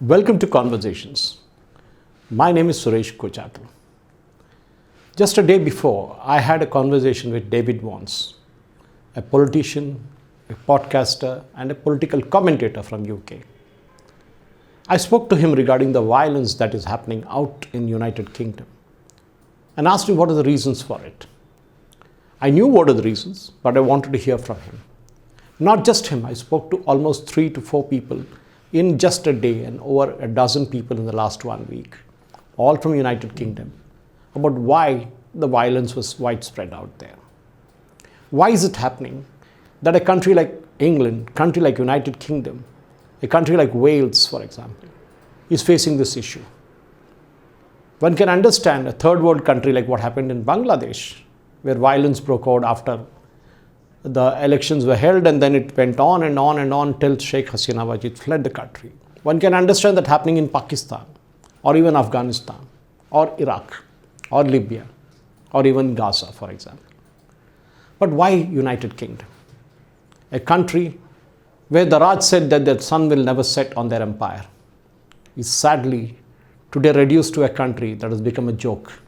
Welcome to Conversations. My name is Suresh Kochatal. Just a day before, I had a conversation with David Vance, a politician, a podcaster, and a political commentator from UK. I spoke to him regarding the violence that is happening out in United Kingdom and asked him what are the reasons for it. I knew what are the reasons, but I wanted to hear from him. Not just him, I spoke to almost 3 to 4 people in just a day and over a dozen people in the last 1 week, all from United Kingdom, about why the violence was widespread out there. Why is it happening that a country like England, country like United Kingdom, a country like Wales, for example, is facing this issue? One can understand a third world country like what happened in Bangladesh, where violence broke out after the elections were held, and then it went on and on and on till Sheikh Hasina Wajid fled the country. One can understand that happening in Pakistan, or even Afghanistan, or Iraq, or Libya, or even Gaza, for example. But why United Kingdom? A country where the Raj said that the sun will never set on their empire is sadly today reduced to a country that has become a joke.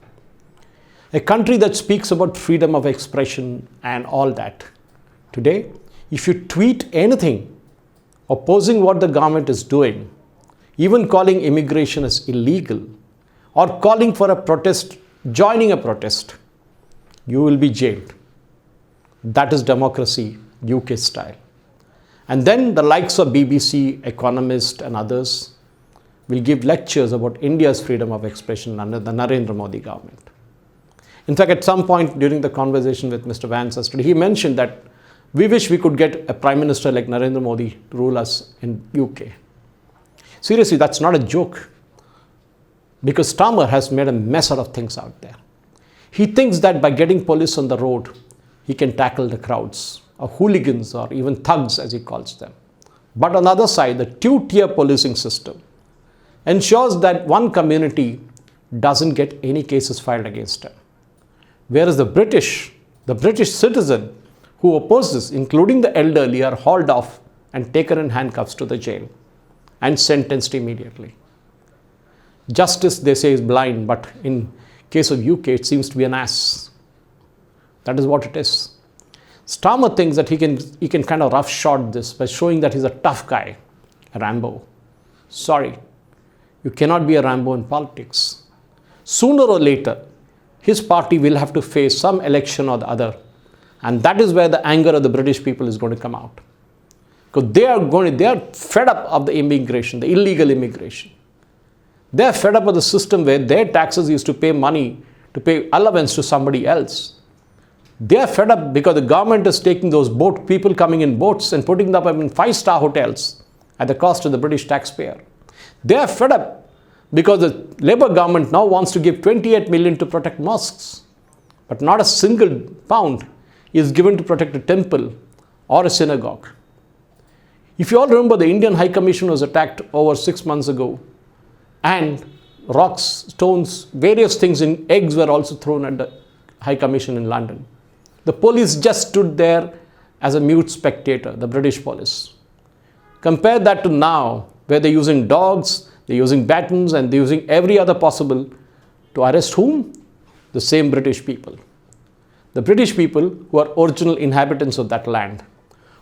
A country that speaks about freedom of expression and all that. Today, if you tweet anything opposing what the government is doing, even calling immigration as illegal, or calling for a protest, joining a protest, you will be jailed. That is democracy, UK style. And then the likes of BBC, Economist, and others will give lectures about India's freedom of expression under the Narendra Modi government. In fact, at some point during the conversation with Mr. Vance yesterday, he mentioned that we wish we could get a Prime Minister like Narendra Modi to rule us in UK. Seriously, that's not a joke. Because Starmer has made a mess out of things out there. He thinks that by getting police on the road, he can tackle the crowds, or hooligans, or even thugs, as he calls them. But on the other side, the two-tier policing system ensures that one community doesn't get any cases filed against them. Whereas the British citizen who opposes, including the elderly, are hauled off and taken in handcuffs to the jail and sentenced immediately. Justice, they say, is blind, but in case of UK, it seems to be an ass. That is what it is. Starmer thinks that he can kind of roughshod this by showing that he's a tough guy, a Rambo. Sorry, you cannot be a Rambo in politics. Sooner or later, his party will have to face some election or the other. And that is where the anger of the British people is going to come out. Because they are fed up of the immigration, the illegal immigration. They are fed up of the system where their taxes used to pay money, to pay allowance to somebody else. They are fed up because the government is taking those people coming in boats and putting them up in 5-star hotels at the cost of the British taxpayer. They are fed up because the Labour government now wants to give 28 million to protect mosques. But not a single pound is given to protect a temple or a synagogue. If you all remember, the Indian High Commission was attacked over 6 months ago, and rocks, stones, various things in eggs were also thrown at the High Commission in London. The police just stood there as a mute spectator, the British police. Compare that to now, where they're using dogs, they're using batons, and they're using every other possible to arrest whom? The same British people. The British people who are original inhabitants of that land,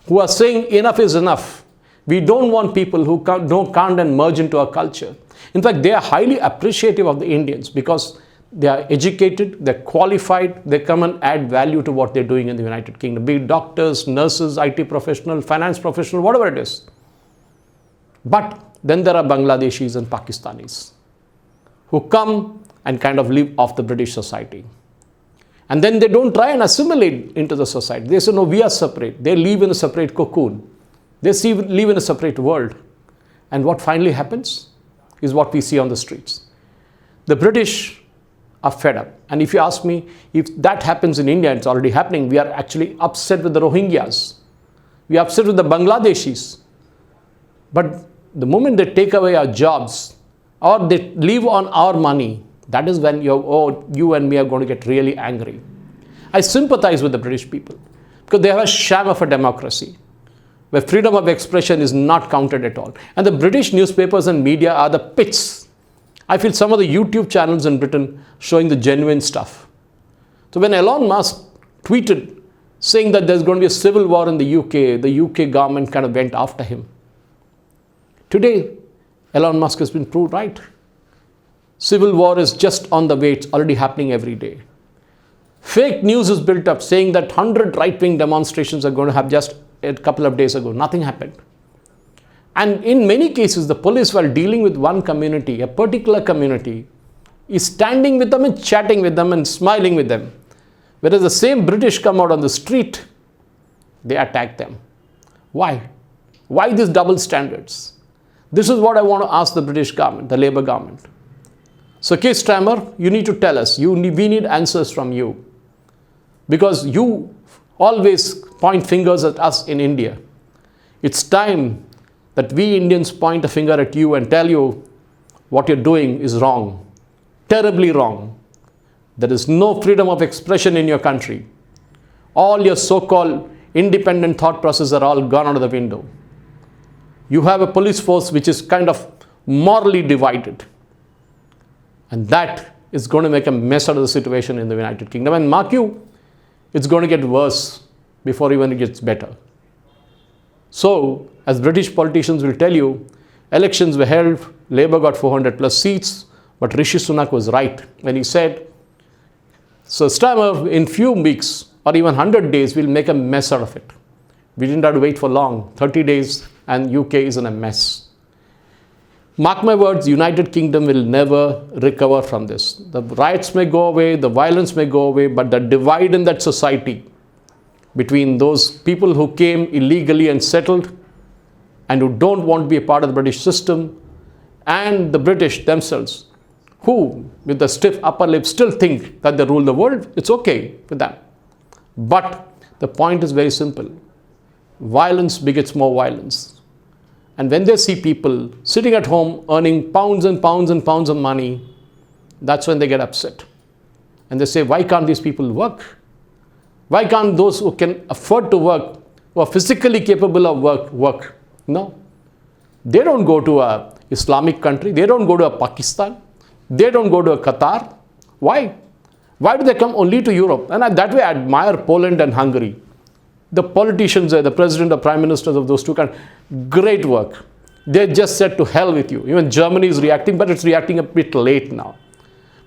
who are saying enough is enough. We don't want people who can't and merge into our culture. In fact, they are highly appreciative of the Indians because they are educated, they're qualified, they come and add value to what they're doing in the United Kingdom, be it doctors, nurses, IT professional, finance professional, whatever it is. But then there are Bangladeshis and Pakistanis who come and kind of live off the British society. And then they don't try and assimilate into the society. They say, no, we are separate. They live in a separate cocoon. They live in a separate world. And what finally happens is what we see on the streets. The British are fed up. And if you ask me, if that happens in India, it's already happening, we are actually upset with the Rohingyas. We are upset with the Bangladeshis. But the moment they take away our jobs or they live on our money, that is when you and me are going to get really angry. I sympathize with the British people because they have a sham of a democracy. where freedom of expression is not counted at all. And the British newspapers and media are the pits. I feel some of the YouTube channels in Britain showing the genuine stuff. So when Elon Musk tweeted saying that there's going to be a civil war in the UK government kind of went after him. Today, Elon Musk has been proved right. Civil war is just on the way. It's already happening every day. Fake news is built up saying that 100 right-wing demonstrations are going to have just a couple of days ago. Nothing happened. And in many cases, the police, while dealing with one community, a particular community, is standing with them and chatting with them and smiling with them. Whereas the same British come out on the street, they attack them. Why? Why these double standards? This is what I want to ask the British government, the Labour government. So Keir Starmer, you need to tell us. We need answers from you. Because you always point fingers at us in India. It's time that we Indians point a finger at you and tell you what you're doing is wrong. Terribly wrong. There is no freedom of expression in your country. All your so-called independent thought processes are all gone out of the window. You have a police force which is kind of morally divided. And that is going to make a mess out of the situation in the United Kingdom. And mark you, it's going to get worse before even it gets better. So, as British politicians will tell you, elections were held, Labour got 400 plus seats, but Rishi Sunak was right when he said, so Starmer, in few weeks or even 100 days, will make a mess out of it. We didn't have to wait for long, 30 days, and UK is in a mess. Mark my words, United Kingdom will never recover from this. The riots may go away, the violence may go away, but the divide in that society between those people who came illegally and settled and who don't want to be a part of the British system and the British themselves, who with the stiff upper lip still think that they rule the world, it's okay with them. But the point is very simple. Violence begets more violence. And when they see people sitting at home earning pounds and pounds and pounds of money, that's when they get upset. And they say, why can't these people work? Why can't those who can afford to work, who are physically capable of work? No. They don't go to an Islamic country. They don't go to a Pakistan. They don't go to a Qatar. Why? Why do they come only to Europe? And that way I admire Poland and Hungary. The politicians, the president or prime ministers of those two countries, great work. They just said to hell with you. Even Germany is reacting, but it's reacting a bit late now.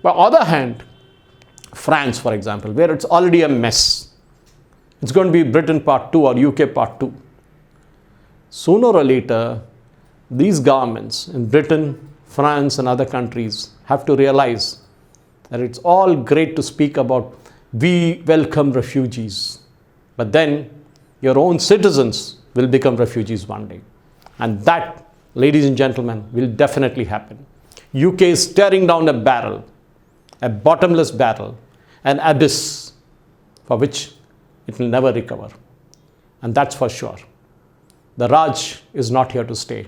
But on the other hand, France, for example, where it's already a mess. It's going to be Britain part 2 or UK part 2. Sooner or later, these governments in Britain, France and other countries have to realize that it's all great to speak about we welcome refugees. But then your own citizens will become refugees one day. And that, ladies and gentlemen, will definitely happen. UK is staring down a barrel, a bottomless barrel, an abyss for which it will never recover. And that's for sure. The Raj is not here to stay.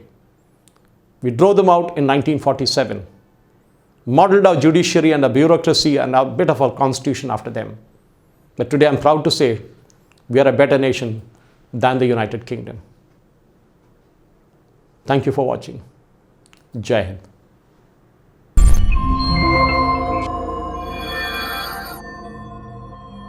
We drove them out in 1947, modeled our judiciary and our bureaucracy and a bit of our constitution after them. But today I'm proud to say we are a better nation than the United Kingdom. Thank you for watching. Jai Hind.